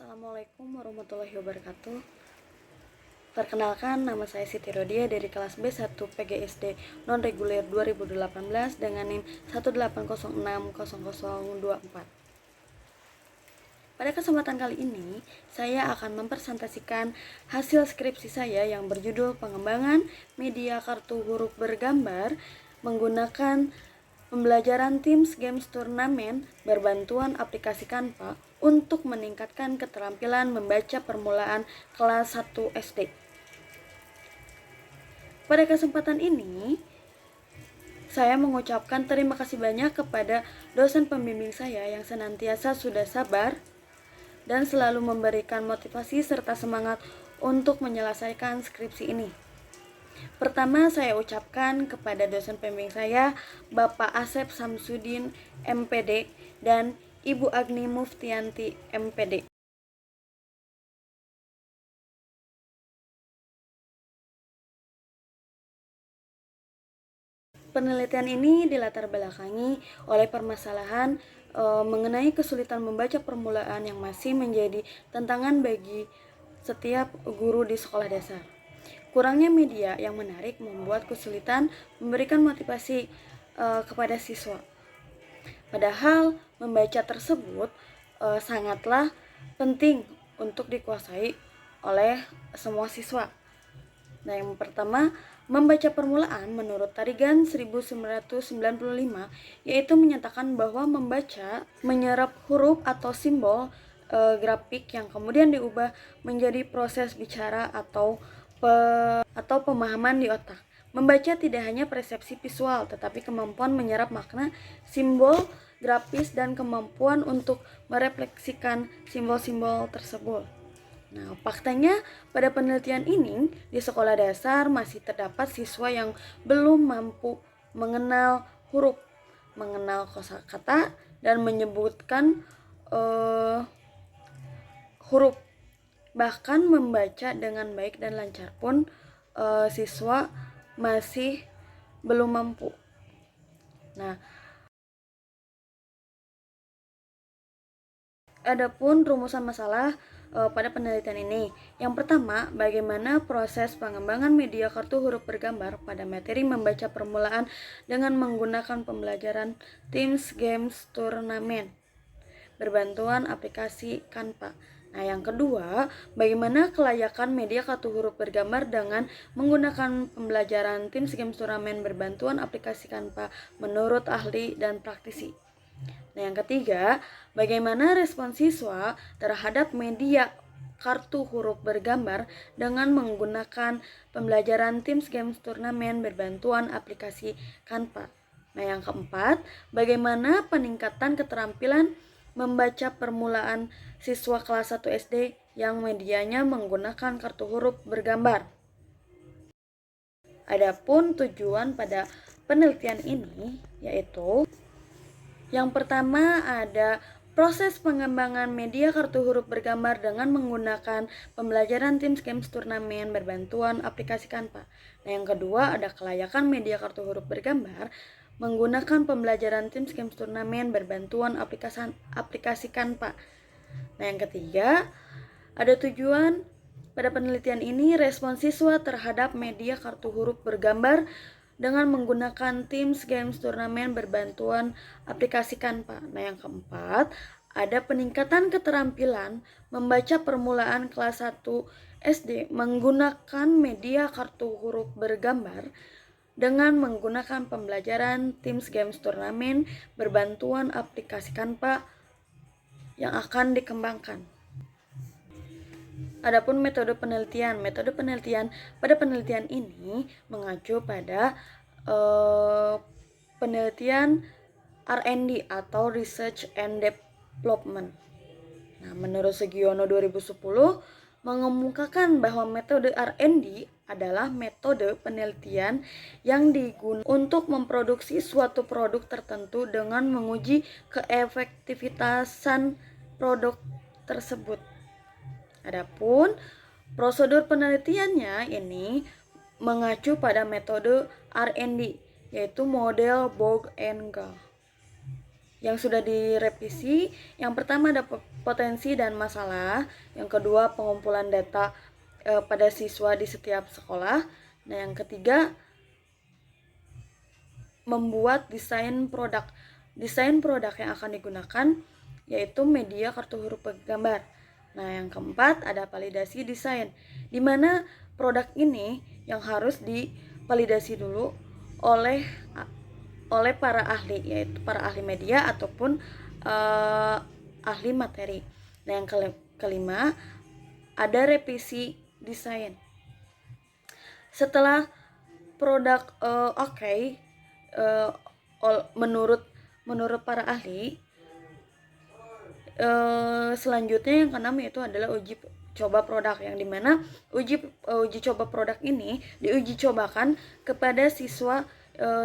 Assalamualaikum warahmatullahi wabarakatuh. Perkenalkan, nama saya Siti Rodia dari kelas B1 PGSD non-reguler 2018 dengan NIM 180600024. Pada kesempatan kali ini, saya akan mempresentasikan hasil skripsi saya yang berjudul Pengembangan Media Kartu Huruf Bergambar menggunakan pembelajaran Teams Games Turnamen berbantuan aplikasi Canva untuk meningkatkan keterampilan membaca permulaan kelas 1 SD. Pada kesempatan ini, saya mengucapkan terima kasih banyak kepada dosen pembimbing saya yang senantiasa sudah sabar dan selalu memberikan motivasi serta semangat untuk menyelesaikan skripsi ini. Pertama, saya ucapkan kepada dosen pembimbing saya, Bapak Asep Samsudin, MPD, dan Ibu Agni Muftianti, MPD. Penelitian ini dilatar belakangi oleh permasalahan mengenai kesulitan membaca permulaan yang masih menjadi tantangan bagi setiap guru di sekolah dasar. Kurangnya media yang menarik membuat kesulitan memberikan motivasi kepada siswa. Padahal membaca tersebut sangatlah penting untuk dikuasai oleh semua siswa. Nah, yang pertama, membaca permulaan menurut Tarigan 1995 yaitu menyatakan bahwa membaca menyerap huruf atau simbol grafik yang kemudian diubah menjadi proses bicara atau pemahaman di otak. Membaca tidak hanya persepsi visual, tetapi kemampuan menyerap makna, simbol, grafis, dan kemampuan untuk merefleksikan simbol-simbol tersebut. Nah, faktanya pada penelitian ini di sekolah dasar masih terdapat siswa yang belum mampu mengenal huruf, mengenal kosakata, dan menyebutkan huruf. Bahkan membaca dengan baik dan lancar pun siswa masih belum mampu. Nah, adapun rumusan masalah pada penelitian ini. Yang pertama, bagaimana proses pengembangan media kartu huruf bergambar pada materi membaca permulaan dengan menggunakan pembelajaran Teams Games Turnamen berbantuan aplikasi Canva. Nah, yang kedua, bagaimana kelayakan media kartu huruf bergambar dengan menggunakan pembelajaran Teams Games Turnamen berbantuan aplikasi Canva menurut ahli dan praktisi. Nah, yang ketiga, bagaimana respon siswa terhadap media kartu huruf bergambar dengan menggunakan pembelajaran Teams Games Turnamen berbantuan aplikasi Canva. Nah, yang keempat, bagaimana peningkatan keterampilan membaca permulaan siswa kelas 1 SD yang medianya menggunakan kartu huruf bergambar. Adapun tujuan pada penelitian ini yaitu yang pertama ada proses pengembangan media kartu huruf bergambar dengan menggunakan pembelajaran Teams Games Turnamen berbantuan aplikasi Canva. Nah, yang kedua ada kelayakan media kartu huruf bergambar menggunakan pembelajaran Teams Games Turnamen berbantuan aplikasi Canva. Nah, yang ketiga ada tujuan pada penelitian ini respon siswa terhadap media kartu huruf bergambar dengan menggunakan Teams Games Turnamen berbantuan aplikasi Canva. Nah, yang keempat, ada peningkatan keterampilan membaca permulaan kelas 1 SD menggunakan media kartu huruf bergambar dengan menggunakan pembelajaran Teams Games Turnamen berbantuan aplikasi Canva yang akan dikembangkan. Adapun metode penelitian pada penelitian ini mengacu pada penelitian R&D atau Research and Development. Nah, menurut Sugiono 2010 mengemukakan bahwa metode R&D adalah metode penelitian yang digunakan untuk memproduksi suatu produk tertentu dengan menguji keefektivitasan produk tersebut. Adapun prosedur penelitiannya ini mengacu pada metode R&D yaitu model Borg and Gall yang sudah direvisi. Yang pertama ada potensi dan masalah, yang kedua pengumpulan data pada siswa di setiap sekolah. Nah, yang ketiga membuat desain produk. Desain produk yang akan digunakan yaitu media kartu huruf bergambar. Nah, yang keempat ada validasi desain, di mana produk ini yang harus divalidasi dulu oleh para ahli, yaitu para ahli media ataupun ahli materi. Nah, yang kelima ada revisi desain. Setelah produk oke, menurut para ahli, selanjutnya yang keenam yaitu adalah uji coba produk, yang dimana uji coba produk ini diuji cobakan kepada siswa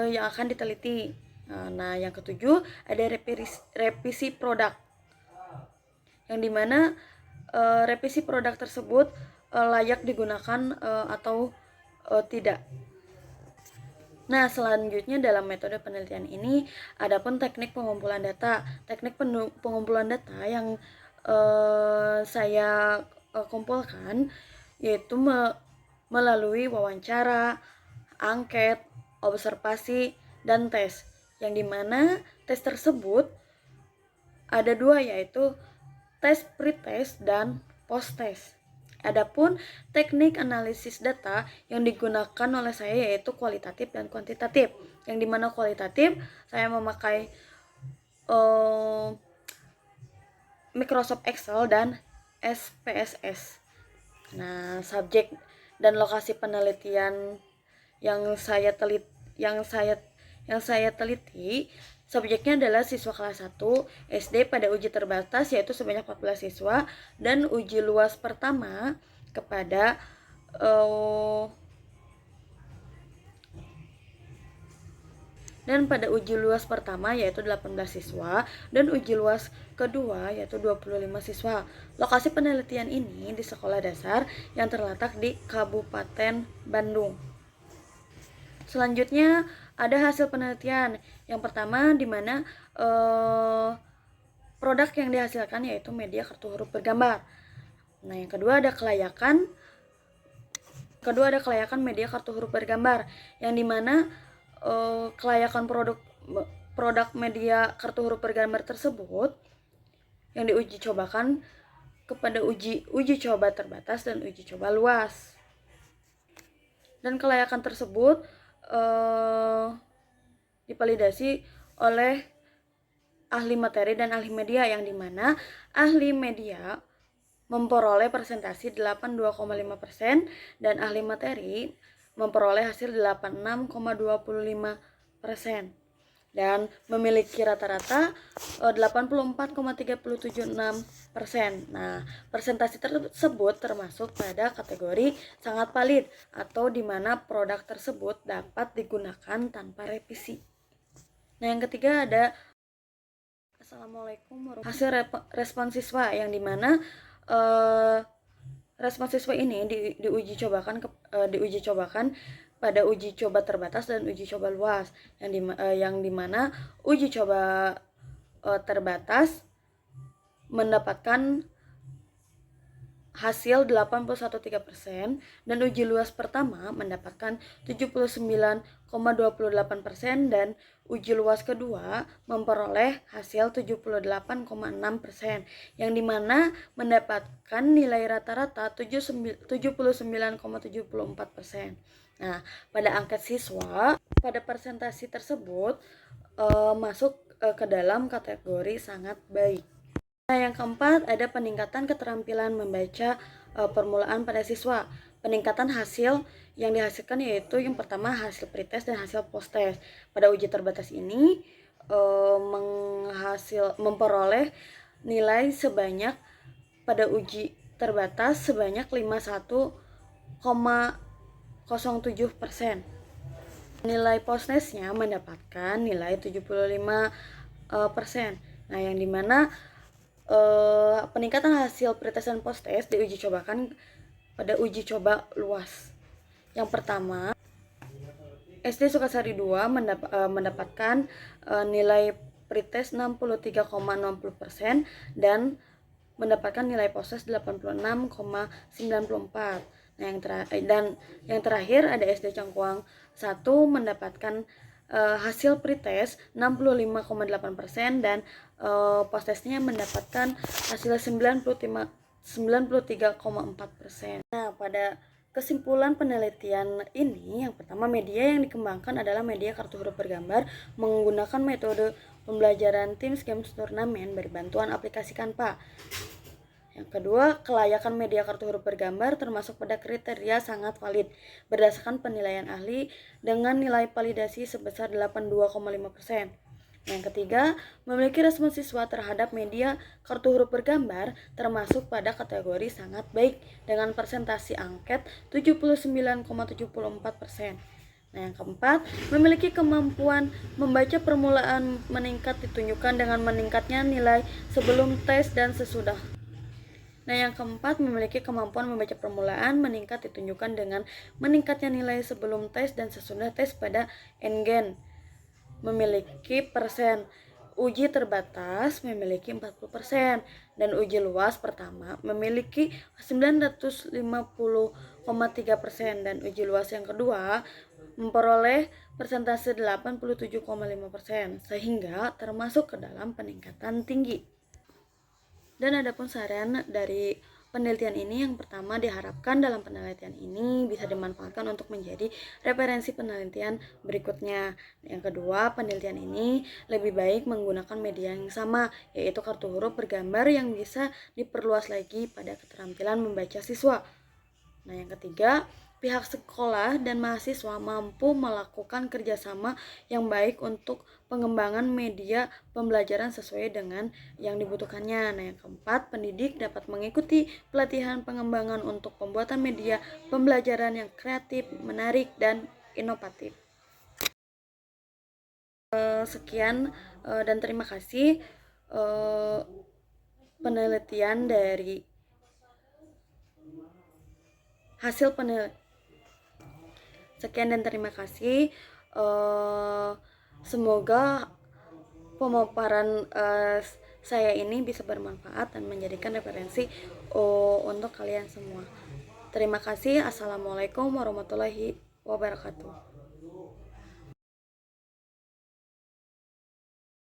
yang akan diteliti. Nah, yang ketujuh ada revisi produk, yang dimana revisi produk tersebut layak digunakan atau tidak. Nah, selanjutnya dalam metode penelitian ini adapun teknik pengumpulan data. Teknik pengumpulan data yang saya kumpulkan yaitu melalui wawancara, angket, observasi, dan tes. Yang dimana tes tersebut ada dua, yaitu tes pre-test dan post-test. Adapun teknik analisis data yang digunakan oleh saya yaitu kualitatif dan kuantitatif. Yang dimana kualitatif saya memakai Microsoft Excel dan SPSS. Nah, subjek dan lokasi penelitian yang saya teliti, subjeknya adalah siswa kelas 1 SD pada uji terbatas yaitu sebanyak 14 siswa, dan uji luas pertama kepada pada uji luas pertama yaitu 18 siswa, dan uji luas kedua yaitu 25 siswa. Lokasi penelitian ini di sekolah dasar yang terletak di Kabupaten Bandung. Selanjutnya ada hasil penelitian. Yang pertama di mana produk yang dihasilkan yaitu media kartu huruf bergambar. Nah, yang kedua ada kelayakan media kartu huruf bergambar, yang dimana kelayakan produk media kartu huruf bergambar tersebut yang diuji cobakan kepada uji coba terbatas dan uji coba luas. Dan kelayakan tersebut divalidasi oleh ahli materi dan ahli media, yang dimana ahli media memperoleh persentasi 82,5% dan ahli materi memperoleh hasil 86,25% dan memiliki rata-rata 84,376%. Nah, persentase tersebut termasuk pada kategori sangat valid atau di mana produk tersebut dapat digunakan tanpa revisi. Nah, yang ketiga ada Assalamualaikum warahmatullahi wabarakatuh. Hasil respon siswa, yang dimana respon siswa ini diuji cobakan pada uji coba terbatas dan uji coba luas, yang dimana uji coba terbatas mendapatkan hasil 81,3% dan uji luas pertama mendapatkan 79,28% dan uji luas kedua memperoleh hasil 78,6%, yang dimana mendapatkan nilai rata-rata 79,74%. Nah, pada angket siswa, pada presentasi tersebut masuk ke dalam kategori sangat baik. Nah, yang keempat ada peningkatan keterampilan membaca permulaan pada siswa. Peningkatan hasil yang dihasilkan yaitu yang pertama hasil pretest dan hasil posttest. Pada uji terbatas ini memperoleh nilai sebanyak pada uji terbatas sebanyak 51,07%. Nilai posttestnya mendapatkan nilai 75%. Nah, yang dimana peningkatan hasil pretest dan posttest diuji cobakan pada uji coba luas. Yang pertama, SD Sukasari 2 mendapatkan nilai pretest 63,60% dan mendapatkan nilai proses 86,94. Nah, yang terakhir ada SD Cangkuang 1 mendapatkan hasil pretest 65,8% dan postesnya mendapatkan hasil 93,4%. Nah, pada kesimpulan penelitian ini, yang pertama, media yang dikembangkan adalah media kartu huruf bergambar menggunakan metode pembelajaran Teams Games Turnamen berbantuan aplikasi Canva. Yang kedua, kelayakan media kartu huruf bergambar termasuk pada kriteria sangat valid berdasarkan penilaian ahli dengan nilai validasi sebesar 82,5%. Yang ketiga, memiliki respon siswa terhadap media kartu huruf bergambar termasuk pada kategori sangat baik dengan persentase angket 79,74%. Nah, yang keempat, memiliki kemampuan membaca permulaan meningkat ditunjukkan dengan meningkatnya nilai sebelum tes dan sesudah. Nah, yang keempat, memiliki kemampuan membaca permulaan meningkat ditunjukkan dengan meningkatnya nilai sebelum tes dan sesudah tes pada NGEN. Memiliki persen uji terbatas memiliki 40% dan uji luas pertama memiliki 950,3% dan uji luas yang kedua memperoleh persentase 87,5% sehingga termasuk ke dalam peningkatan tinggi. Dan adapun saran dari penelitian ini, yang pertama, diharapkan dalam penelitian ini bisa dimanfaatkan untuk menjadi referensi penelitian berikutnya. Yang kedua, penelitian ini lebih baik menggunakan media yang sama, yaitu kartu huruf bergambar yang bisa diperluas lagi pada keterampilan membaca siswa. Nah, yang ketiga, pihak sekolah dan mahasiswa mampu melakukan kerjasama yang baik untuk pengembangan media pembelajaran sesuai dengan yang dibutuhkannya. Nah, yang keempat, pendidik dapat mengikuti pelatihan pengembangan untuk pembuatan media pembelajaran yang kreatif, menarik, dan inovatif. Sekian dan terima kasih penelitian dari hasil penelitian. Sekian dan terima kasih. Semoga pemaparan saya ini bisa bermanfaat dan menjadikan referensi untuk kalian semua. Terima kasih. Assalamualaikum warahmatullahi wabarakatuh.